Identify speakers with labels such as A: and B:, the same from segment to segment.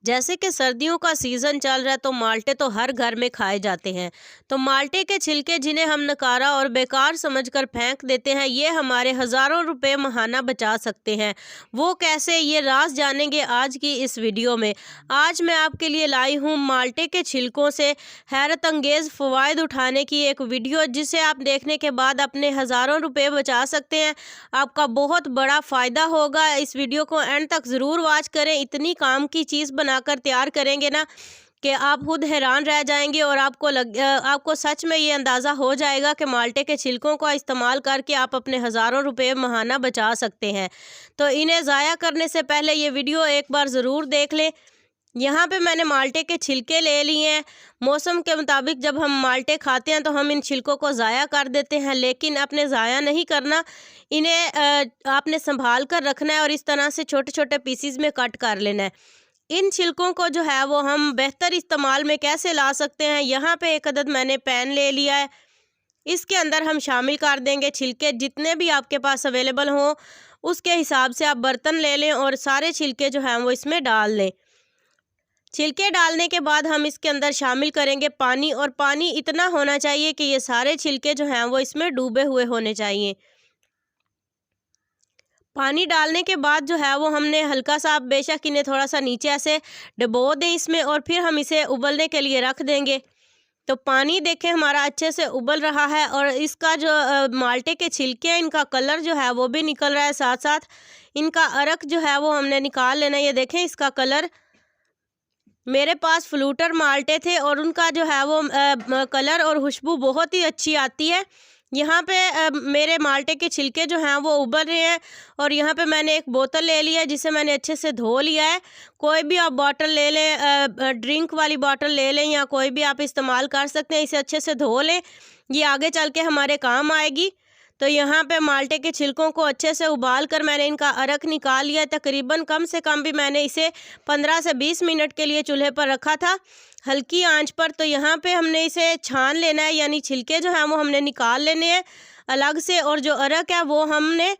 A: जैसे कि सर्दियों का सीज़न चल रहा है तो माल्टे तो हर घर में खाए जाते हैं। तो माल्टे के छिलके जिन्हें हम नकारा और बेकार समझकर फेंक देते हैं, ये हमारे हज़ारों रुपए महाना बचा सकते हैं। वो कैसे, ये राज जानेंगे आज की इस वीडियो में। आज मैं आपके लिए लाई हूँ माल्टे के छिलकों से हैरत अंगेज़ फ़वाइद उठाने की एक वीडियो, जिसे आप देखने के बाद अपने हज़ारों रुपए बचा सकते हैं। आपका बहुत बड़ा फ़ायदा होगा। इस वीडियो को एंड तक ज़रूर वॉच करें। इतनी काम की चीज़ बनाकर तैयार करेंगे ना कि आप खुद हैरान रह जाएंगे और आपको सच में ये अंदाज़ा हो जाएगा कि माल्टे के छिलकों का इस्तेमाल करके आप अपने हज़ारों रुपए महाना बचा सकते हैं। तो इन्हें ज़ाया करने से पहले ये वीडियो एक बार ज़रूर देख लें। यहाँ पे मैंने माल्टे के छिलके ले लिए हैं। मौसम के मुताबिक जब हम माल्टे खाते हैं तो हम इन छिलकों को ज़ाया कर देते हैं, लेकिन आपने ज़ाया नहीं करना। इन्हें आपने संभाल कर रखना है और इस तरह से छोटे छोटे पीसीज में कट कर लेना है। इन छिलकों को जो है वो हम बेहतर इस्तेमाल में कैसे ला सकते हैं, यहाँ पे एक अदद मैंने पैन ले लिया है। इसके अंदर हम शामिल कर देंगे छिलके, जितने भी आपके पास अवेलेबल हों उसके हिसाब से आप बर्तन ले लें और सारे छिलके जो हैं वो इसमें डाल लें। छिलके डालने के बाद हम इसके अंदर शामिल करेंगे पानी, और पानी इतना होना चाहिए कि ये सारे छिलके जो हैं वो इसमें डूबे हुए होने चाहिए। पानी डालने के बाद जो है वो हमने हल्का सा, बेशक इन्हें थोड़ा सा नीचे ऐसे डबो दें इसमें, और फिर हम इसे उबलने के लिए रख देंगे। तो पानी देखें हमारा अच्छे से उबल रहा है और इसका जो माल्टे के छिलके हैं, इनका कलर जो है वो भी निकल रहा है। साथ साथ इनका अरक जो है वो हमने निकाल लेना। ये देखें इसका कलर। मेरे पास फ्लूटर माल्टे थे और उनका जो है वो कलर और खुशबू बहुत ही अच्छी आती है। यहाँ पे मेरे माल्टे के छिलके जो हैं वो उबल रहे हैं, और यहाँ पे मैंने एक बोतल ले लिया है जिसे मैंने अच्छे से धो लिया है। कोई भी आप बॉटल ले लें, ड्रिंक वाली बॉटल ले लें या कोई भी आप इस्तेमाल कर सकते हैं। इसे अच्छे से धो लें, ये आगे चल के हमारे काम आएगी। तो यहाँ पे माल्टे के छिलकों को अच्छे से उबाल कर मैंने इनका अरक निकाल लिया। तकरीबन कम से कम भी मैंने इसे 15 से 20 मिनट के लिए चूल्हे पर रखा था, हल्की आंच पर। तो यहाँ पे हमने इसे छान लेना है, यानी छिलके जो हैं वो हमने निकाल लेने हैं अलग से, और जो अरक है वो हमने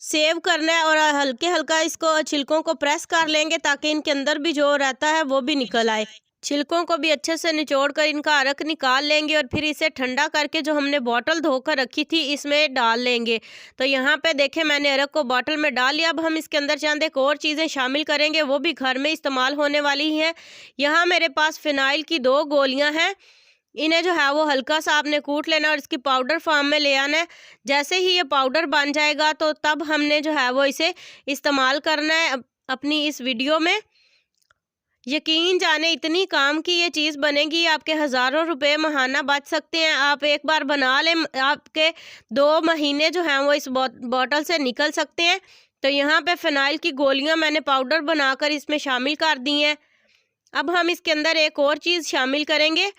A: सेव करना है। और हल्के हल्का इसको छिलकों को प्रेस कर लेंगे ताकि इनके अंदर भी जो रहता है वो भी निकल आए। छिलकों को भी अच्छे से निचोड़ कर इनका अरक निकाल लेंगे और फिर इसे ठंडा करके जो हमने बोतल धोकर रखी थी इसमें डाल लेंगे। तो यहाँ पे देखें मैंने अरक को बोतल में डाल लिया। अब हम इसके अंदर चंद एक और चीज़ें शामिल करेंगे, वो भी घर में इस्तेमाल होने वाली ही हैं। यहाँ मेरे पास फिनाइल की 2 गोलियाँ हैं। इन्हें जो है वो हल्का सा आपने कूट लेना और इसकी पाउडर फॉर्म में ले आना है। जैसे ही ये पाउडर बन जाएगा तो तब हमने जो है वो इसे इस्तेमाल करना है अपनी इस वीडियो में। यकीन जाने इतनी काम की ये चीज़ बनेगी, आपके हज़ारों रुपए महाना बच सकते हैं। आप एक बार बना लें, आपके 2 महीने जो हैं वो इस बॉटल से निकल सकते हैं। तो यहाँ पे फ़िनाइल की गोलियाँ मैंने पाउडर बनाकर इसमें शामिल कर दी हैं। अब हम इसके अंदर एक और चीज़ शामिल करेंगे।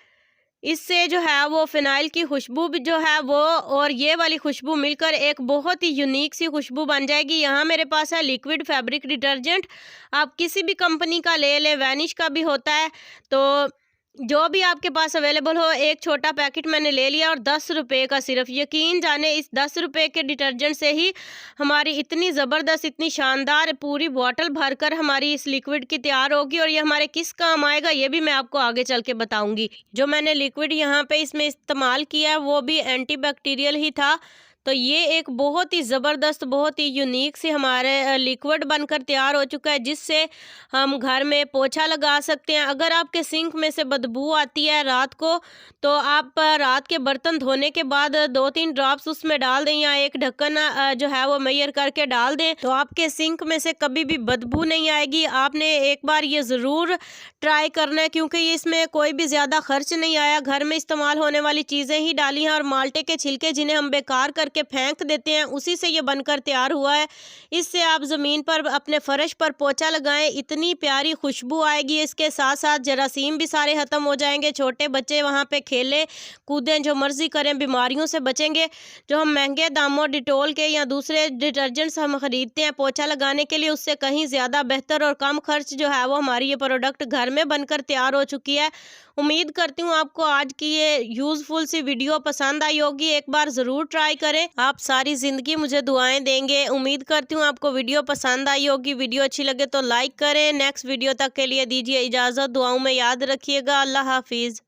A: इससे जो है वो फ़िनाइल की खुशबू भी जो है वो और ये वाली खुशबू मिलकर एक बहुत ही यूनिक सी खुशबू बन जाएगी। यहाँ मेरे पास है लिक्विड फैब्रिक डिटर्जेंट। आप किसी भी कंपनी का ले लें, वैनिश का भी होता है। तो जो भी आपके पास अवेलेबल हो, एक छोटा पैकेट मैंने ले लिया और 10 रुपये का सिर्फ। यकीन जाने इस 10 रुपये के डिटर्जेंट से ही हमारी इतनी ज़बरदस्त, इतनी शानदार पूरी बॉटल भरकर हमारी इस लिक्विड की तैयार होगी। और ये हमारे किस काम आएगा ये भी मैं आपको आगे चल के बताऊंगी। जो मैंने लिक्विड यहाँ पे इसमें इस्तेमाल किया है वो भी एंटीबैक्टीरियल ही था। तो ये एक बहुत ही ज़बरदस्त, बहुत ही यूनिक से हमारे लिक्विड बनकर तैयार हो चुका है, जिससे हम घर में पोछा लगा सकते हैं। अगर आपके सिंक में से बदबू आती है रात को, तो आप रात के बर्तन धोने के बाद 2-3 ड्रॉप्स उसमें डाल दें या एक ढक्कन जो है वो मेजर करके डाल दें, तो आपके सिंक में से कभी भी बदबू नहीं आएगी। आपने एक बार ये ज़रूर ट्राई करना है, क्योंकि ये इसमें कोई भी ज़्यादा खर्च नहीं आया, घर में इस्तेमाल होने वाली चीज़ें ही डाली हैं। और माल्टे के छिलके जिन्हें हम बेकार करके फेंक देते हैं, उसी से ये बनकर तैयार हुआ है। इससे आप ज़मीन पर अपने फर्श पर पोछा लगाएं, इतनी प्यारी खुशबू आएगी। इसके साथ साथ जरासीम भी सारे ख़त्म हो जाएंगे। छोटे बच्चे वहाँ पे खेलें कूदें, जो मर्ज़ी करें, बीमारियों से बचेंगे। जो हम महंगे दामों डिटोल के या दूसरे डिटर्जेंट्स हम ख़रीदते हैं पोछा लगाने के लिए, उससे कहीं ज़्यादा बेहतर और कम खर्च जो है वो हमारी ये प्रोडक्ट घर में बनकर तैयार हो चुकी है। उम्मीद करती हूँ आपको आज की ये यूज़फुल सी वीडियो पसंद आई होगी। एक बार ज़रूर ट्राई करें। में आप सारी जिंदगी मुझे दुआएं देंगे। उम्मीद करती हूँ आपको वीडियो पसंद आई होगी। वीडियो अच्छी लगे तो लाइक करें। नेक्स्ट वीडियो तक के लिए दीजिए इजाज़त। दुआओं में याद रखिएगा। अल्लाह हाफिज़।